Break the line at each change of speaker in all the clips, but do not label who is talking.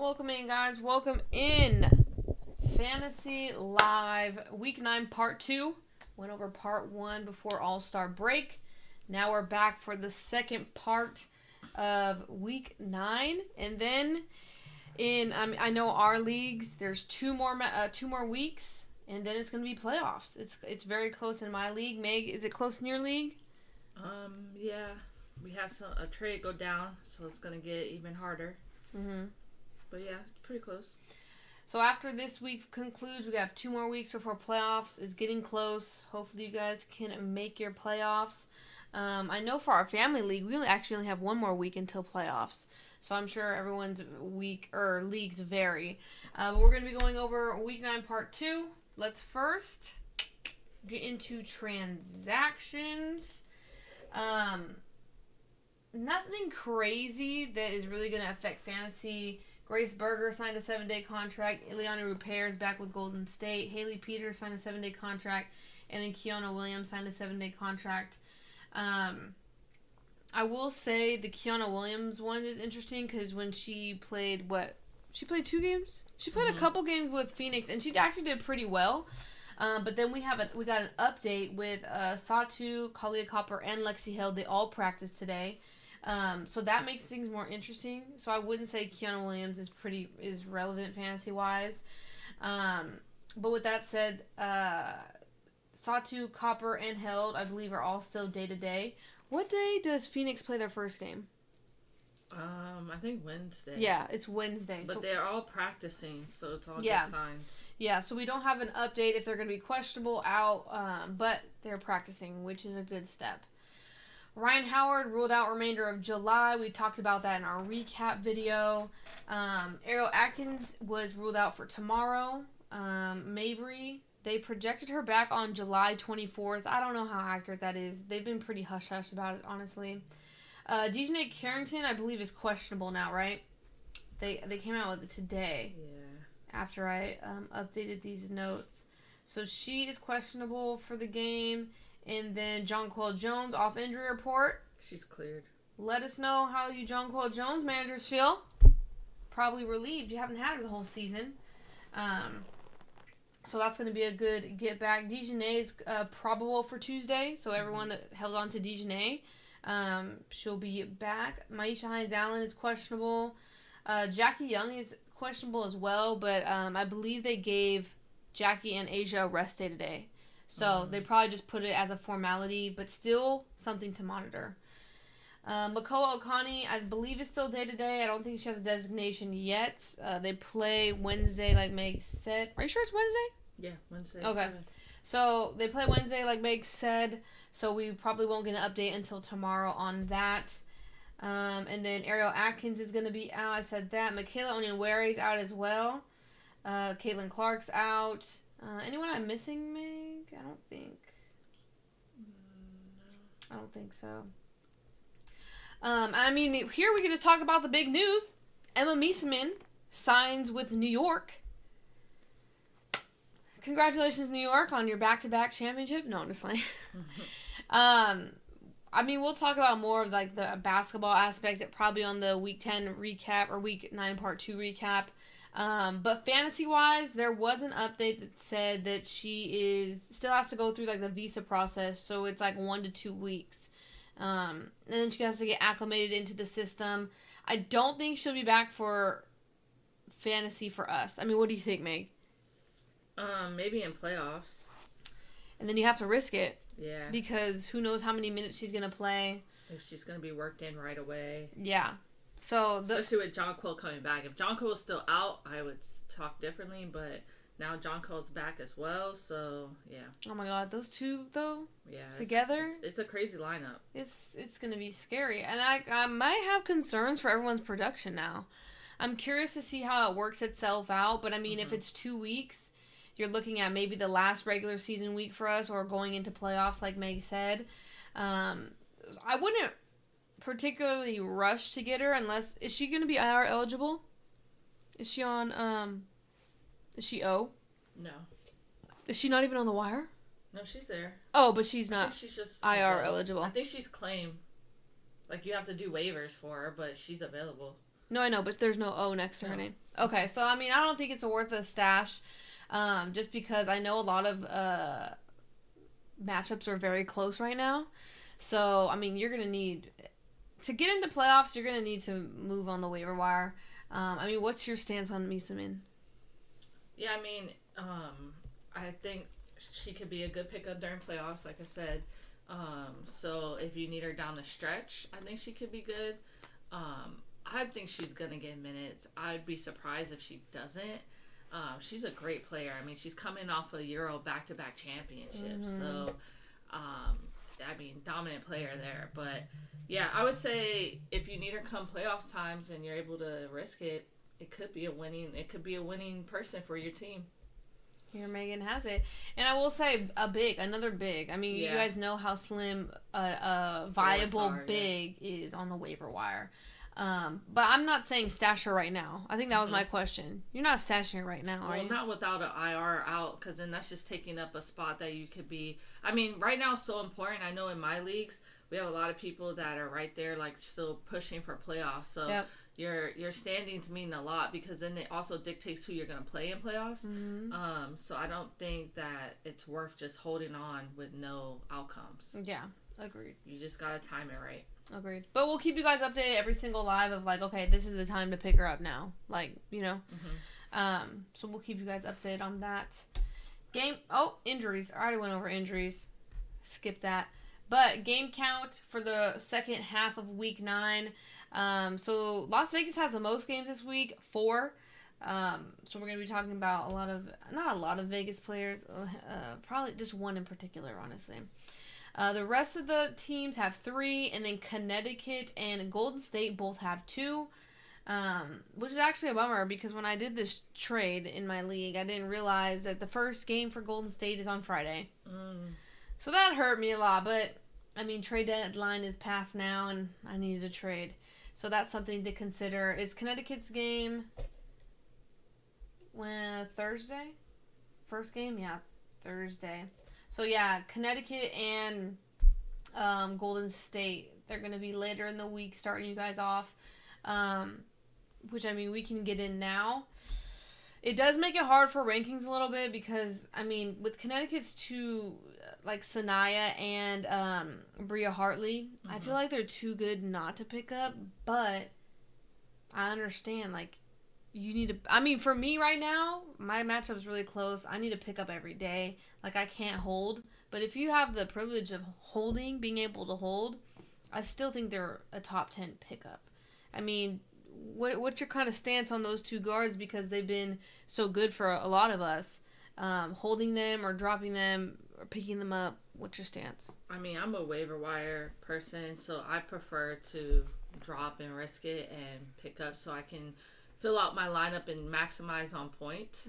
Welcome in, guys. Welcome in. Fantasy Live Week 9 Part 2. Went over Part 1 before All-Star break. Now we're back for the second part of Week 9. And then I know our leagues, there's two more weeks. And then it's going to be playoffs. It's very close in my league. Meg, is it close in your league?
Yeah. We had a trade go down, so it's going to get even harder.
Mm-hmm.
But yeah, it's pretty close.
So after this week concludes, we have 2 more weeks before playoffs. It's getting close. Hopefully you guys can make your playoffs. I know for our family league, we actually only have 1 more week until playoffs. So I'm sure everyone's leagues vary. But we're going to be going over Week 9 Part 2. Let's first get into transactions. Nothing crazy that is really going to affect fantasy. Grace Berger signed a 7-day contract. Ileana Ruper is back with Golden State. Haley Peters signed a 7-day contract. And then Kiana Williams signed a 7-day contract. I will say the Kiana Williams one is interesting because when she played, she played 2 games? She played a couple games with Phoenix, and she actually did pretty well. But then we got an update with Satu, Kalia Copper, and Lexi Hill. They all practiced today. So that makes things more interesting. So I wouldn't say Kiana Williams is relevant fantasy-wise. But with that said, Satu, Copper, and Held, I believe, are all still day-to-day. What day does Phoenix play their first game?
I think Wednesday.
Yeah, it's Wednesday.
But they're all practicing, so it's all good signs.
Yeah, so we don't have an update if they're going to be questionable, out, but they're practicing, which is a good step. Ryan Howard ruled out remainder of July. We talked about that in our recap video. Ariel Atkins was ruled out for tomorrow. Mabry, they projected her back on July 24th. I don't know how accurate that is. They've been pretty hush-hush about it, honestly. Dejanay Carrington, I believe, is questionable now, right? They came out with it today.
Yeah.
After I updated these notes. So she is questionable for the game. And then Jonquel Jones off injury report.
She's cleared.
Let us know how you Jonquel Jones managers feel. Probably relieved. You haven't had her the whole season. So that's going to be a good get back. Dejanay is probable for Tuesday. So everyone that held on to Dejanay, she'll be back. Maisha Hines-Allen is questionable. Jackie Young is questionable as well. But I believe they gave Jackie and Asia a rest day today. So they probably just put it as a formality, but still something to monitor. Makoa Okani, I believe, is still day-to-day. I don't think she has a designation yet. They play Wednesday, like Meg said. Are you sure it's Wednesday?
Yeah, Wednesday.
Okay.
7.
So they play Wednesday, like Meg said. So we probably won't get an update until tomorrow on that. And then Ariel Atkins is going to be out. I said that. Michaela Onyenwere is out as well. Caitlin Clark's out. Anyone I'm missing, Meg? I don't think. No. I don't think so. I mean, here we can just talk about the big news. Emma Meesseman signs with New York. Congratulations, New York, on your back-to-back championship. No, I'm just like. I mean, we'll talk about more of like the basketball aspect probably on the Week 10 recap or Week 9 Part 2 recap. But fantasy-wise, there was an update that said that she still has to go through like the visa process, so it's like 1 to 2 weeks. And then she has to get acclimated into the system. I don't think she'll be back for fantasy for us. I mean, what do you think, Meg?
Maybe in playoffs.
And then you have to risk it.
Yeah.
Because who knows how many minutes she's gonna play.
If she's gonna be worked in right away.
Yeah. So
especially with Jonquel coming back. If Jonquel was still out, I would talk differently, but now Jonquel's back as well, so yeah.
Oh my god, those two though?
Yeah.
Together?
It's a crazy lineup.
It's gonna be scary. And I might have concerns for everyone's production now. I'm curious to see how it works itself out, but I mean if it's 2 weeks, you're looking at maybe the last regular season week for us or going into playoffs like Meg said. I wouldn't particularly rush to get her unless... Is she going to be IR eligible? Is she on... Is she O?
No.
Is she not even on the wire?
No, she's there.
Oh, but she's not
she's just
IR eligible.
I think she's claimed. Like, you have to do waivers for her, but she's available.
No, I know, but there's no O next to her name. Okay, so, I mean, I don't think it's worth a stash, just because I know a lot of matchups are very close right now. So, I mean, you're going to need... To get into playoffs, you're going to need to move on the waiver wire. I mean, what's your stance on Misa Min?
Yeah, I mean, I think she could be a good pickup during playoffs, like I said. So if you need her down the stretch, I think she could be good. I think she's going to get minutes. I'd be surprised if she doesn't. She's a great player. I mean, she's coming off a Euro back-to-back championship. So, I mean, dominant player there. But, yeah, I would say if you need her come playoff times and you're able to risk it, it could be a winning person for your team.
Here Megan has it. And I will say another big. I mean, you guys know how slim a viable big is on the waiver wire. But I'm not saying stash her right now. I think that was my question. You're not stashing her right now, are you?
Not without an IR out, because then that's just taking up a spot that you could be. I mean, right now is so important. I know in my leagues, we have a lot of people that are right there, like, still pushing for playoffs. So your standings mean a lot, because then it also dictates who you're going to play in playoffs. So I don't think that it's worth just holding on with no outcomes.
Yeah, agreed.
You just got to time it right.
Agreed. But we'll keep you guys updated every single live of, like, okay, this is the time to pick her up now. Like, you know. So we'll keep you guys updated on that. Injuries. I already went over injuries. Skip that. But game count for the second half of week 9. So Las Vegas has the most games this week, 4. So we're going to be talking about not a lot of Vegas players. Probably just one in particular, honestly. The rest of the teams have 3, and then Connecticut and Golden State both have 2, which is actually a bummer, because when I did this trade in my league, I didn't realize that the first game for Golden State is on Friday. So that hurt me a lot, but, I mean, trade deadline is past now, and I needed a trade. So that's something to consider. Is Connecticut's game Thursday? First game? Yeah, Thursday. So, yeah, Connecticut and Golden State, they're going to be later in the week starting you guys off, which, I mean, we can get in now. It does make it hard for rankings a little bit because, I mean, with Connecticut's 2, like, Sanaya and Bria Hartley, I feel like they're too good not to pick up, but I understand, like, you need to... I mean, for me right now, my matchup's really close. I need to pick up every day. Like, I can't hold. But if you have the privilege of being able to hold, I still think they're a top 10 pickup. I mean, what's your kind of stance on those 2 guards? Because they've been so good for a lot of us. Holding them or dropping them or picking them up. What's your stance?
I mean, I'm a waiver wire person, so I prefer to drop and risk it and pick up so I can fill out my lineup and maximize on points.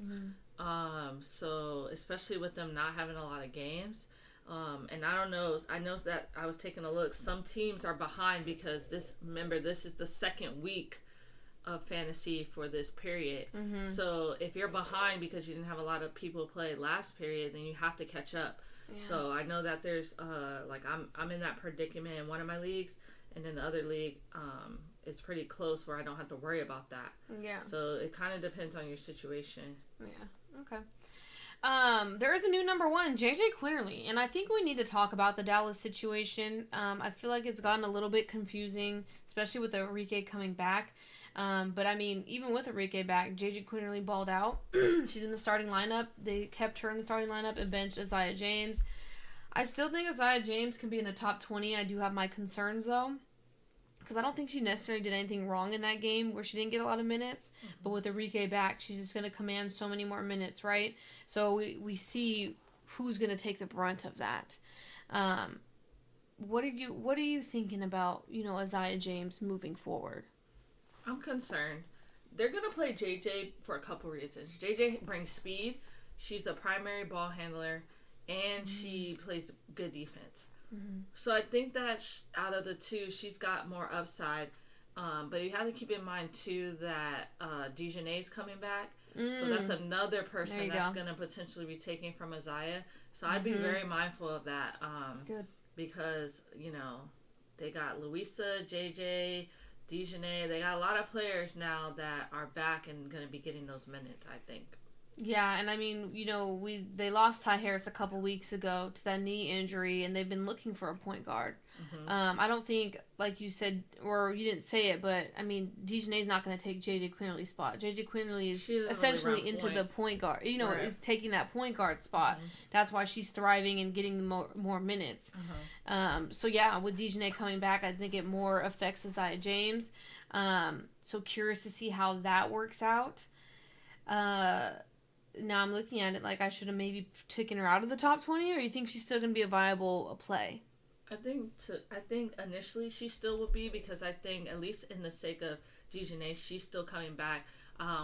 So especially with them not having a lot of games. And I don't know, I know that I was taking a look. Some teams are behind because this is the second week of fantasy for this period. So if you're behind because you didn't have a lot of people play last period, then you have to catch up. So I know that there's like I'm in that predicament in one of my leagues, and in the other league it's pretty close where I don't have to worry about that. Yeah. So it kind of depends on your situation.
Yeah. Okay. There is a new number 1, JJ Quinterly, and I think we need to talk about the Dallas situation. I feel like it's gotten a little bit confusing, especially with Enrique coming back. But I mean, even with Enrique back, JJ Quinterly balled out. She's in the starting lineup. They kept her in the starting lineup and benched Isaiah James. I still think Isaiah James can be in the top 20. I do have my concerns, though, because I don't think she necessarily did anything wrong in that game where she didn't get a lot of minutes. But with Enrique back, she's just going to command so many more minutes, right? So we see who's going to take the brunt of that. What are you thinking about, Isaiah James moving forward?
I'm concerned. They're going to play JJ for a couple reasons. JJ brings speed. She's a primary ball handler, and she plays good defense. So I think that out of the 2, she's got more upside. But you have to keep in mind, too, that Dejanay's coming back. So that's another person that's going to potentially be taken from Isaiah. So I'd be very mindful of that.
Good.
Because, they got Louisa, JJ, Dejanay. They got a lot of players now that are back and going to be getting those minutes, I think.
Yeah, and I mean, they lost Ty Harris a couple weeks ago to that knee injury, and they've been looking for a point guard. Mm-hmm. I don't think, like you said, or you didn't say it, but I mean, Dejanay's not going to take JJ Quinley's spot. JJ Quinley is essentially into the point guard. Right. Is taking that point guard spot. Mm-hmm. That's why she's thriving and getting more minutes. Mm-hmm. So yeah, with Dejanay coming back, I think it more affects Isaiah James. So curious to see how that works out. Now I'm looking at it like I should have maybe taken her out of the top 20, or you think she's still going to be a viable play?
I think initially she still will be, because I think, at least in the sake of Dejanay, she's still coming back.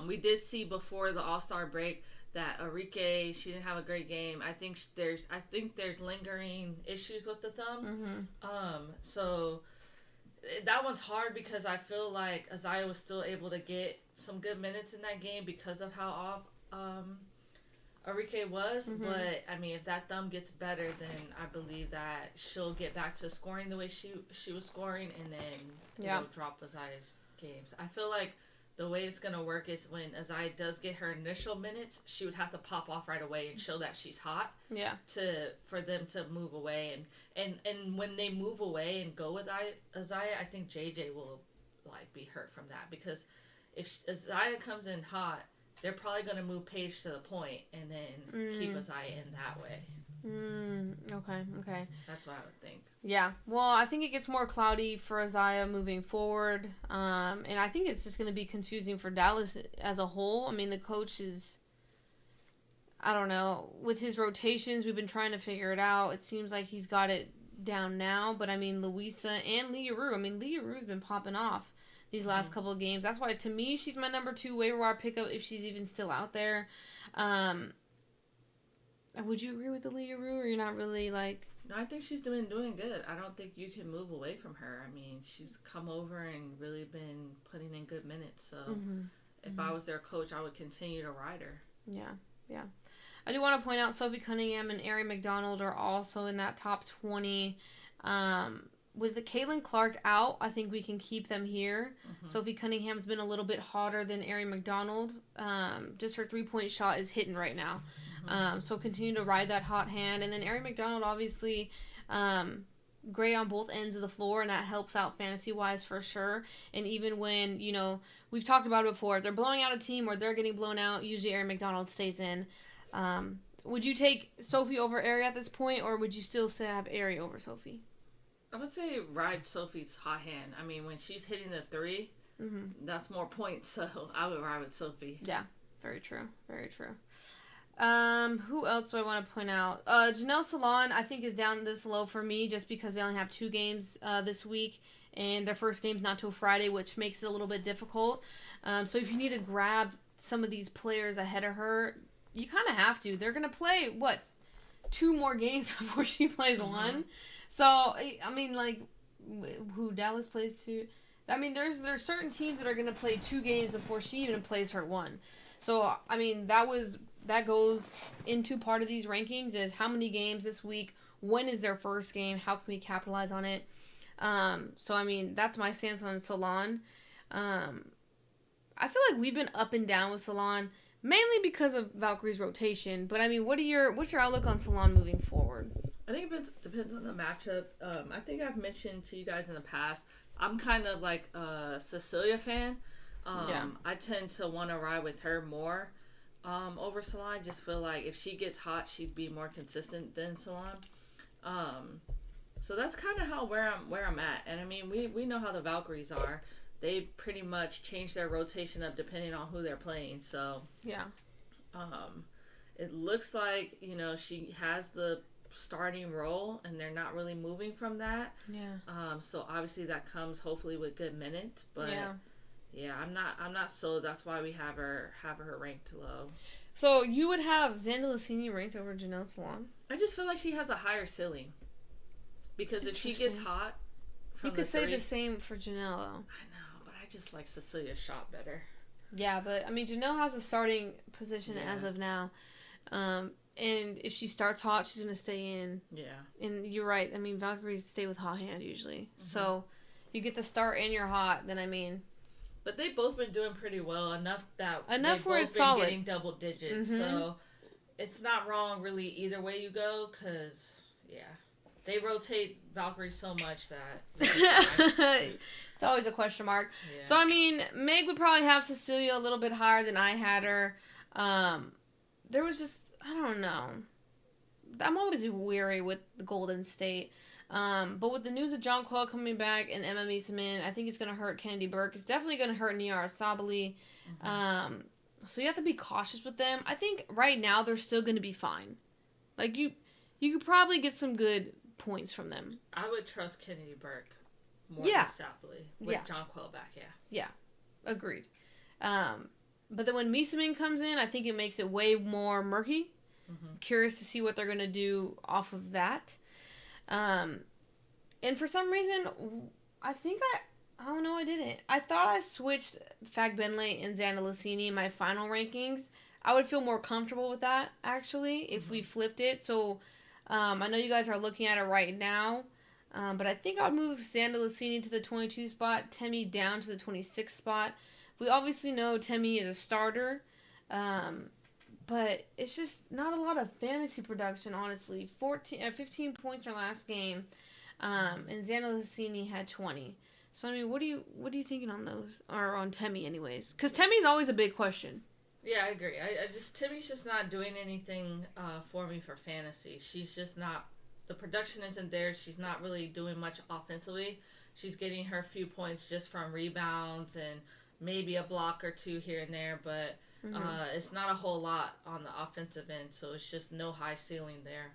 We did see before the All-Star break that Arike, she didn't have a great game. I think there's lingering issues with the thumb. Mm-hmm. So that one's hard, because I feel like Isaiah was still able to get some good minutes in that game because of how off Arike was. Mm-hmm. But I mean, if that thumb gets better, then I believe that she'll get back to scoring the way she was scoring, and then drop Isaiah's games. I feel like the way it's gonna work is when Isaiah does get her initial minutes, she would have to pop off right away and show that she's hot. Yeah. For them to move away, and when they move away and go with Isaiah, I think JJ will be hurt from that, because if Isaiah comes in hot, they're probably going to move Paige to the point and then keep Isaiah in that way.
Okay.
That's what I would think.
Yeah. Well, I think it gets more cloudy for Isaiah moving forward. And I think it's just going to be confusing for Dallas as a whole. I mean, the coach is, I don't know, with his rotations, we've been trying to figure it out. It seems like he's got it down now. But, I mean, Louisa and Leah Rue. I mean, Leah Rue's been popping off these last couple of games. That's why, to me, she's my number 2 waiver wire pickup, if she's even still out there. Would you agree with the Leah Rue, or you're not really like...
No, I think she's doing good. I don't think you can move away from her. I mean, she's come over and really been putting in good minutes. So if I was their coach, I would continue to ride her.
Yeah. I do want to point out Sophie Cunningham and Ari McDonald are also in that top 20. With the Caitlin Clark out, I think we can keep them here. Mm-hmm. Sophie Cunningham's been a little bit hotter than Ari McDonald. Just her 3-point shot is hitting right now. Mm-hmm. So continue to ride that hot hand. And then Ari McDonald, obviously, great on both ends of the floor, and that helps out fantasy-wise for sure. And even when, we've talked about it before, if they're blowing out a team or they're getting blown out, usually Ari McDonald stays in. Would you take Sophie over Ari at this point, or would you still say have Ari over Sophie?
I would say ride Sophie's hot hand. I mean, when she's hitting the 3, that's more points, so I would ride with Sophie.
Yeah, very true. Who else do I want to point out? Janelle Salon, I think, is down this low for me just because they only have 2 games this week, and their first game's not till Friday, which makes it a little bit difficult. So if you need to grab some of these players ahead of her, you kind of have to. They're going to play, 2 more games before she plays one? So, I mean, who Dallas plays 2? I mean, there's certain teams that are going to play 2 games before she even plays her 1. So, I mean, that goes into part of these rankings is how many games this week, when is their first game, how can we capitalize on it? So, I mean, that's my stance on Salon. I feel like we've been up and down with Salon, mainly because of Valkyrie's rotation. But, I mean, what's your outlook on Salon moving forward?
I think it depends on the matchup. I think I've mentioned to you guys in the past, I'm kind of like a Cecilia fan. I tend to want to ride with her more over Salon. I just feel like if she gets hot, she'd be more consistent than Salon. So that's kind of where I'm at. And I mean, we know how the Valkyries are. They pretty much change their rotation up depending on who they're playing. So
yeah,
it looks like she has the starting role, and they're not really moving from that. So obviously that comes hopefully with good minutes, but I'm not sold. That's why we have her ranked low.
So you would have Zandalicini ranked over Janelle Salon?
I just feel like she has a higher ceiling, because if she gets hot from
you could say the same for Janelle though.
I know, but I just like Cecilia's shot better.
Yeah, but I mean, Janelle has a starting position as of now. And if she starts hot, she's going to stay in.
Yeah.
And you're right. I mean, Valkyries stay with hot hand usually. Mm-hmm. So you get the start and you're hot, then I mean.
But they've both been doing pretty well, enough where
it's
they've been
solid.
Getting double digits. So it's not wrong really either way you go, because, yeah. They rotate Valkyrie so much that
it's always a question mark. Yeah. So, I mean, Meg would probably have Cecilia a little bit higher than I had her. There was just, I don't know. I'm always weary with the Golden State. But with the news of John Quell coming back and Emma Meeseman, I think it's going to hurt Kennedy Burke. It's definitely going to hurt Niara Sabali. So you have to be cautious with them. I think right now they're still going to be fine. Like, you could probably get some good points from them.
I would trust Kennedy Burke more than Sabali with John Quell back,
Yeah, agreed. But then when Meeseman comes in, I think it makes it way more murky. Curious to see what they're going to do off of that. And for some reason, I think I don't know, I didn't. I thought I switched Fag Benley and Xana Lassini in my final rankings. I would feel more comfortable with that, actually, if we flipped it. So, I know you guys are looking at it right now, but I think I would move Xana Lassini to the 22 spot, Temi down to the 26 spot. We obviously know Temi is a starter, but it's just not a lot of fantasy production, honestly. 15 points in our last game, and Xana Lassini had 20. So, I mean, what are you thinking on those? Or on Temi, anyways? Because Temi's always a big question.
Yeah, I agree. Temi's just not doing anything for me for fantasy. She's just not, the production isn't there. She's not really doing much offensively. She's getting her few points just from rebounds and maybe a block or two here and there, but it's not a whole lot on the offensive end, so it's just no high ceiling there.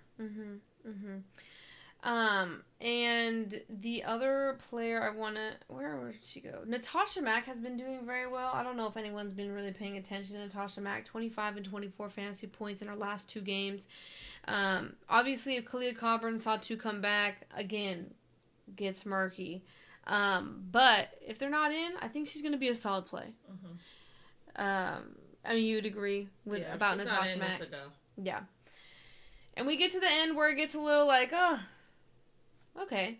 And the other player I want to... Where did she go? Natasha Mack has been doing very well. I don't know if anyone's been really paying attention to Natasha Mack. 25 and 24 fantasy points in her last 2 games. Obviously, if Kalia Coburn saw 2 come back, again, gets murky. But if they're not in, I think she's going to be a solid play. I mean, you'd agree about Natasha Mack. Yeah. And we get to the end where it gets a little like, okay.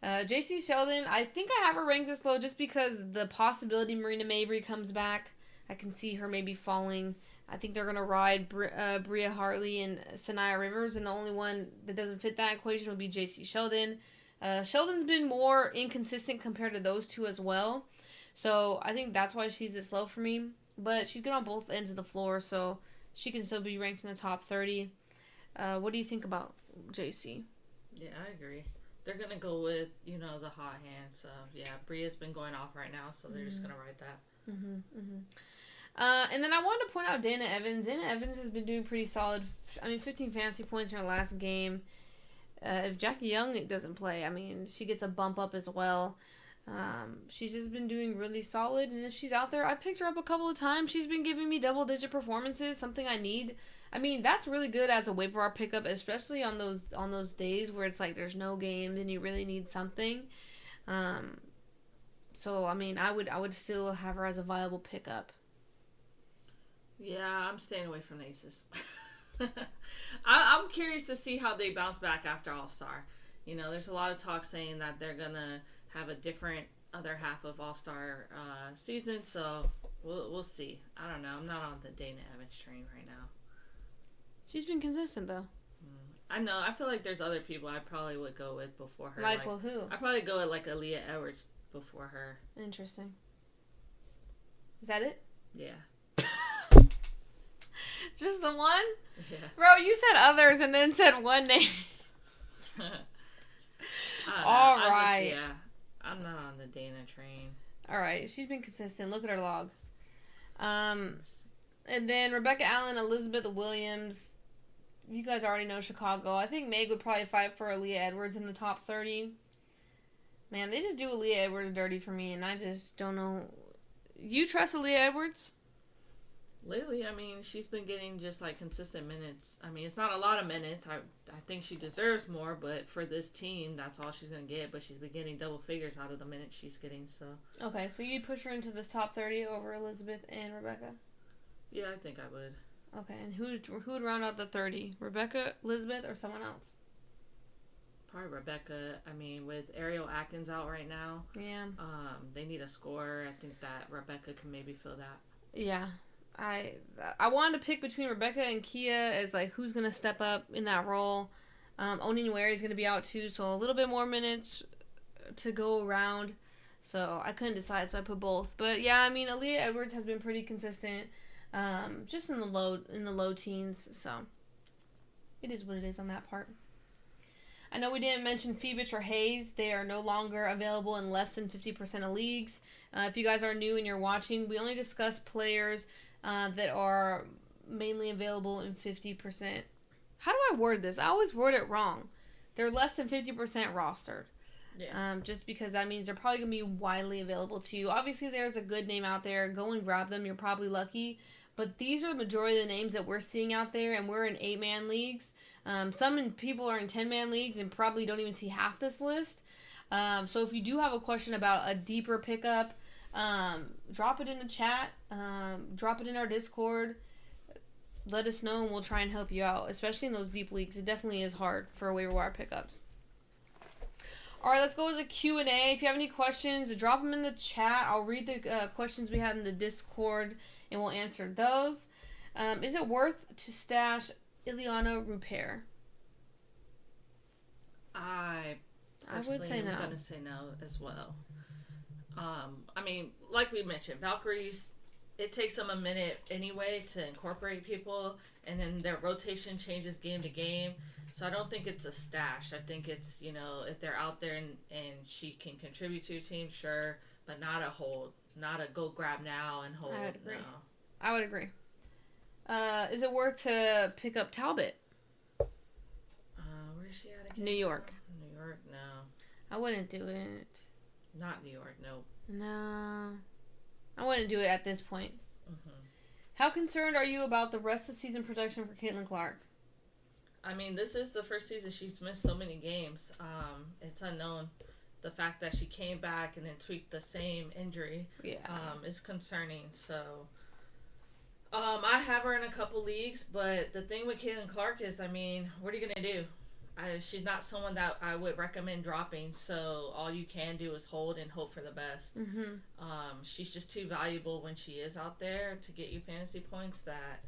JC Sheldon, I think I have her ranked this low just because the possibility Marina Mabry comes back. I can see her maybe falling. I think they're going to ride Bria Hartley and Sanaya Rivers, and the only one that doesn't fit that equation would be JC Sheldon. Sheldon's been more inconsistent compared to those two as well. So I think that's why she's this low for me. But she's good on both ends of the floor, so she can still be ranked in the top 30. What do you think about JC?
Yeah, I agree. They're going to go with, the hot hand. So, yeah, Bria's been going off right now, so they're just going to ride that.
And then I wanted to point out Dana Evans. Dana Evans has been doing pretty solid. 15 fantasy points in her last game. If Jackie Young doesn't play, she gets a bump up as well. She's just been doing really solid, and if she's out there, I picked her up a couple of times. She's been giving me double-digit performances, something I need. That's really good as a waiver wire pickup, especially on those days where it's like there's no games and you really need something. So I would still have her as a viable pickup.
Yeah, I'm staying away from the Aces. I'm curious to see how they bounce back after All-Star. There's a lot of talk saying that they're gonna have a different other half of All-Star season, so we'll see. I don't know. I'm not on the Dana Evans train right now.
She's been consistent, though.
I know. I feel like there's other people I probably would go with before her.
Well, who?
I'd probably go with, Aaliyah Edwards before her.
Interesting. Is that it?
Yeah.
Just the one?
Yeah.
Bro, you said others and then said one name. All right.
I'm not on the Dana train.
All right. She's been consistent. Look at her log. And then Rebecca Allen, Elizabeth Williams. You guys already know Chicago. I think Meg would probably fight for Aaliyah Edwards in the top 30. Man, they just do Aaliyah Edwards dirty for me, and I just don't know. You trust Aaliyah Edwards?
Lately, she's been getting just, consistent minutes. It's not a lot of minutes. I think she deserves more, but for this team, that's all she's going to get. But she's been getting double figures out of the minutes she's getting, so. Okay,
so you'd push her into this top 30 over Elizabeth and Rebecca?
Yeah, I think I would.
Okay, and who would round out the 30? Rebecca, Elizabeth, or someone else?
Probably Rebecca. I mean, with Ariel Atkins out right now,
yeah,
they need a scorer. I think that Rebecca can maybe fill that.
Yeah. I wanted to pick between Rebecca and Kia as like who's gonna step up in that role. Oniwari is gonna be out too, so a little bit more minutes to go around. So I couldn't decide, so I put both. But yeah, I mean, Aaliyah Edwards has been pretty consistent, just in the low teens. So it is what it is on that part. I know we didn't mention Phoebich or Hayes. They are no longer available in less than 50% of leagues. If you guys are new and you're watching, we only discuss players that are mainly available in 50%. How do I word this? I always word it wrong. They're less than 50% rostered.
Yeah.
Just because that means they're probably going to be widely available to you. Obviously, there's a good name out there. Go and grab them. You're probably lucky. But these are the majority of the names that we're seeing out there, and we're in 8-man leagues. Some people are in 10-man leagues and probably don't even see half this list. So if you do have a question about a deeper pickup, drop it in the chat. Drop it in our Discord. Let us know, and we'll try and help you out, especially in those deep leagues. It definitely is hard for waiver wire pickups. All right, let's go to the Q&A. If you have any questions, drop them in the chat. I'll read the questions we had in the Discord, and we'll answer those. Is it worth to stash Ileana Rupert?
I
would say no.
I'm going to say no as well. I mean, like we mentioned, Valkyries, it takes them a minute anyway to incorporate people, and then their rotation changes game to game. So I don't think it's a stash. I think it's, if they're out there and she can contribute to your team, sure, but not a hold. Not a go grab now and hold.
I would agree.
No.
I would agree. Is it worth to pick up Talbot?
Where is she at again?
New York.
New York, no.
I wouldn't do it.
Not New York, no.
No. I wouldn't do it at this point.
Mm-hmm.
How concerned are you about the rest of season production for Caitlin Clark?
I mean, this is the first season she's missed so many games. It's unknown. The fact that she came back and then tweaked the same injury is concerning. So, I have her in a couple leagues, but the thing with Caitlin Clark is, I mean, what are you going to do? She's not someone that I would recommend dropping, so all you can do is hold and hope for the best.
Mm-hmm.
She's just too valuable when she is out there to get you fantasy points that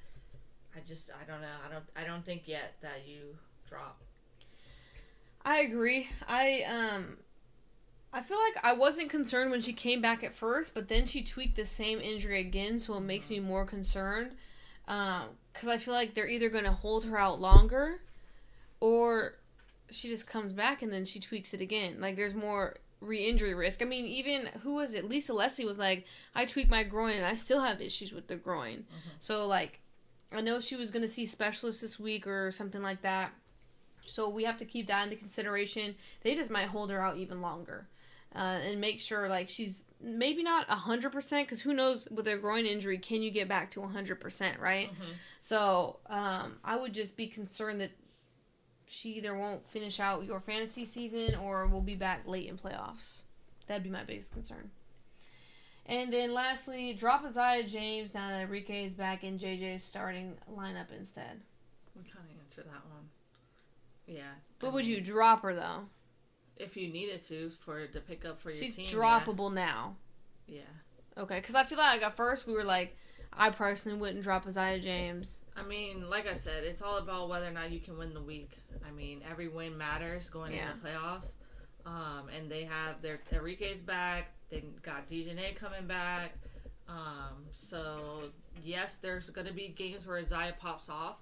I don't know. I don't think yet that you drop.
I agree. I feel like I wasn't concerned when she came back at first, but then she tweaked the same injury again, so it makes me more concerned. Because I feel like they're either going to hold her out longer, or she just comes back and then she tweaks it again. Like, there's more re-injury risk. I mean, even, who was it? Lisa Leslie was like, I tweaked my groin and I still have issues with the groin.
Mm-hmm.
So, like, I know she was going to see specialists this week or something like that. So we have to keep that into consideration. They just might hold her out even longer. And make sure, like, she's maybe not 100%, because who knows, with a groin injury, can you get back to 100%, right?
Mm-hmm.
So I would just be concerned that she either won't finish out your fantasy season or will be back late in playoffs. That'd be my biggest concern. And then lastly, drop Isaiah James now that Enrique is back in JJ's starting lineup instead.
We kind of answered that one. Yeah.
But would you drop her, though?
If you needed to pick up for your team.
She's droppable now.
Yeah.
Okay, because I feel like at first we were like, I personally wouldn't drop Isaiah James.
I mean, like I said, it's all about whether or not you can win the week. I mean, every win matters going into playoffs. And they have their Enrique's back. They got DJNA coming back. So, yes, there's going to be games where Isaiah pops off.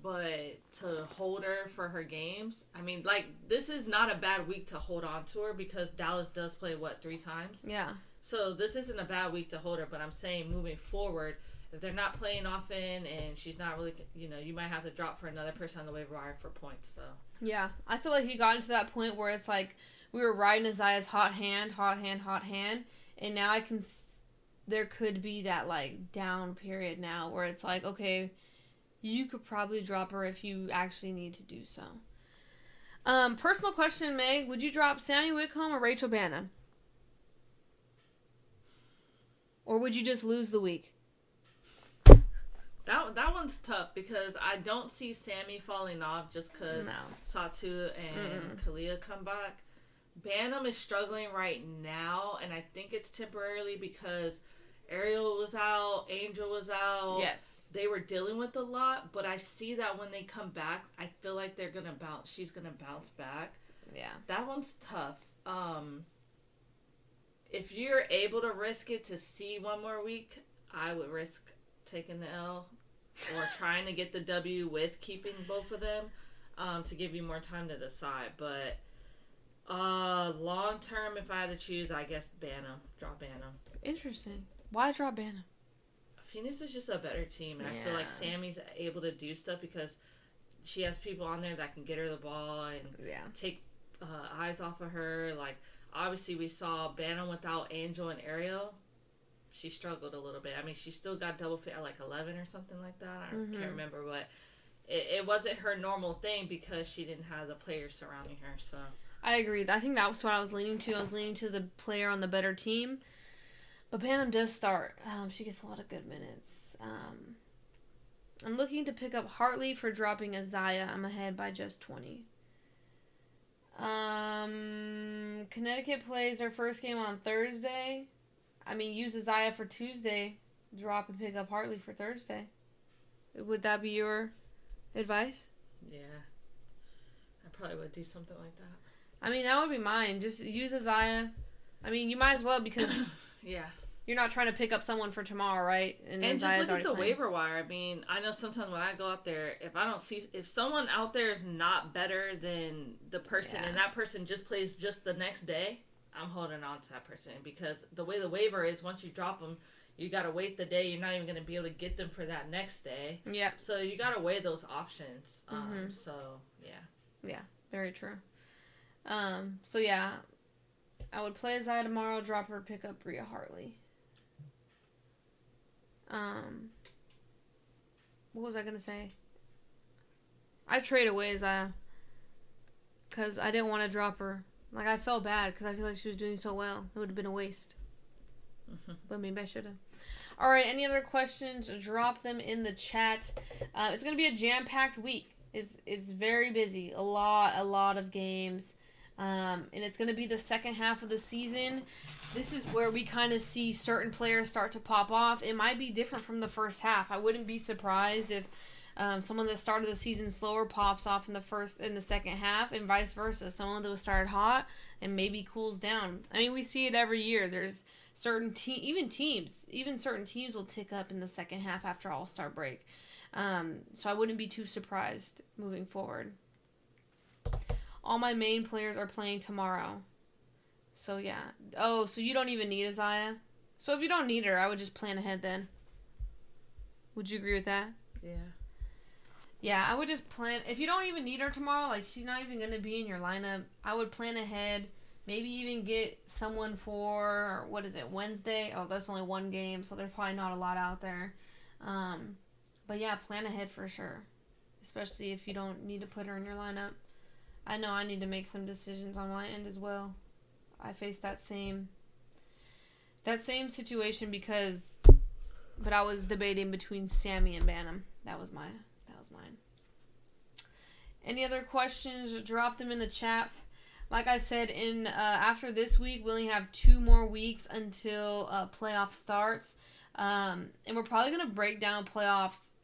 But to hold her for her games, I mean, like, this is not a bad week to hold on to her because Dallas does play, 3 times?
Yeah.
So this isn't a bad week to hold her, but I'm saying moving forward, if they're not playing often and she's not really, you might have to drop for another person on the waiver wire for points, so. Yeah.
I feel like he got into that point where it's like we were riding Isaiah's hot hand, and now there could be that, like, down period now where it's like, okay, you could probably drop her if you actually need to do so. Personal question, Meg. Would you drop Sammy Whitcomb or Rachel Bannon? Or would you just lose the week?
That one's tough because I don't see Sammy falling off just because Satu and Kalia come back. Bantam is struggling right now, and I think it's temporarily because Ariel was out, Angel was out.
Yes.
They were dealing with a lot, but I see that when they come back, I feel like they're going to bounce. She's going to bounce back.
Yeah.
That one's tough. If you're able to risk it to see one more week, I would risk taking the L or trying to get the W with keeping both of them to give you more time to decide. But long term, if I had to choose, I guess Bantam. Drop Bantam.
Interesting. Why drop Bantam?
Phoenix is just a better team, and I feel like Sammy's able to do stuff because she has people on there that can get her the ball and take eyes off of her. Like, obviously, we saw Bantam without Angel and Ariel. She struggled a little bit. I mean, she still got double fit at like 11 or something like that. I can't remember, but it wasn't her normal thing because she didn't have the players surrounding her. So
I agree. I think that was what I was leaning to. I was leaning to the player on the better team. But Bantam does start. She gets a lot of good minutes. I'm looking to pick up Hartley for dropping Isaiah. I'm ahead by just 20. Connecticut plays their first game on Thursday. I mean, use Isaiah for Tuesday. Drop and pick up Hartley for Thursday. Would that be your advice?
Yeah. I probably would do something like that.
I mean, that would be mine. Just use Isaiah. I mean, you might as well because...
Yeah.
You're not trying to pick up someone for tomorrow, right?
And just look at the waiver wire. I mean, I know sometimes when I go out there, if someone out there is not better than the person and that person just plays just the next day, I'm holding on to that person because the way the waiver is, once you drop them, you got to wait the day. You're not even going to be able to get them for that next day. Yeah. So you got to weigh those options. So, yeah.
Yeah, very true. So, yeah. I would play Isaiah tomorrow, drop her, pick up Bria Hartley. What was I going to say? I trade away Isaiah because I didn't want to drop her. Like, I felt bad because I feel like she was doing so well. It would have been a waste. But maybe I should have. All right, any other questions? Drop them in the chat. It's going to be a jam-packed week. It's very busy. A lot of games. And it's going to be the second half of the season. This is where we kind of see certain players start to pop off. It might be different from the first half. I wouldn't be surprised if someone that started the season slower pops off in the second half, and vice versa. Someone that was started hot and maybe cools down. I mean, we see it every year. There's certain certain teams will tick up in the second half after All-Star break. So I wouldn't be too surprised moving forward. All my main players are playing tomorrow. So, yeah. Oh, so you don't even need Isaiah? So, if you don't need her, I would just plan ahead then. Would you agree with that?
Yeah.
Yeah, I would just plan. If you don't even need her tomorrow, like, she's not even going to be in your lineup, I would plan ahead. Maybe even get someone for, Wednesday? Oh, that's only one game, so there's probably not a lot out there. But, yeah, plan ahead for sure. Especially if you don't need to put her in your lineup. I know I need to make some decisions on my end as well. I faced that same situation but I was debating between Sammy and Bantam. That was mine. Any other questions? Drop them in the chat. Like I said, after this week, we only have 2 more weeks until playoff starts, and we're probably gonna break down playoffs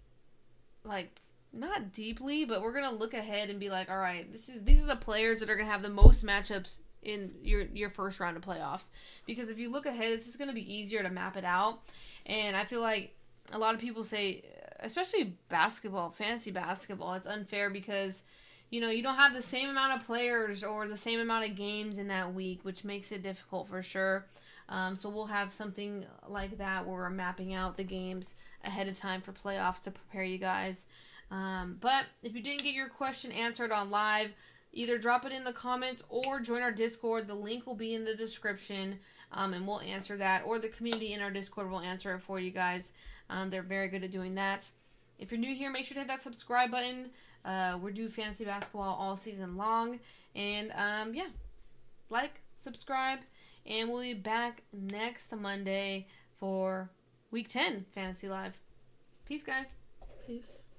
like. Not deeply, but we're going to look ahead and be like, all right, these are the players that are going to have the most matchups in your first round of playoffs. Because if you look ahead, it's just going to be easier to map it out. And I feel like a lot of people say, especially basketball, fantasy basketball, it's unfair because, you don't have the same amount of players or the same amount of games in that week, which makes it difficult for sure. So we'll have something like that where we're mapping out the games ahead of time for playoffs to prepare you guys. But if you didn't get your question answered on live, either drop it in the comments or join our Discord. The link will be in the description, and we'll answer that. Or the community in our Discord will answer it for you guys. They're very good at doing that. If you're new here, make sure to hit that subscribe button. We do fantasy basketball all season long. And, like, subscribe, and we'll be back next Monday for Week 10 Fantasy Live. Peace, guys.
Peace.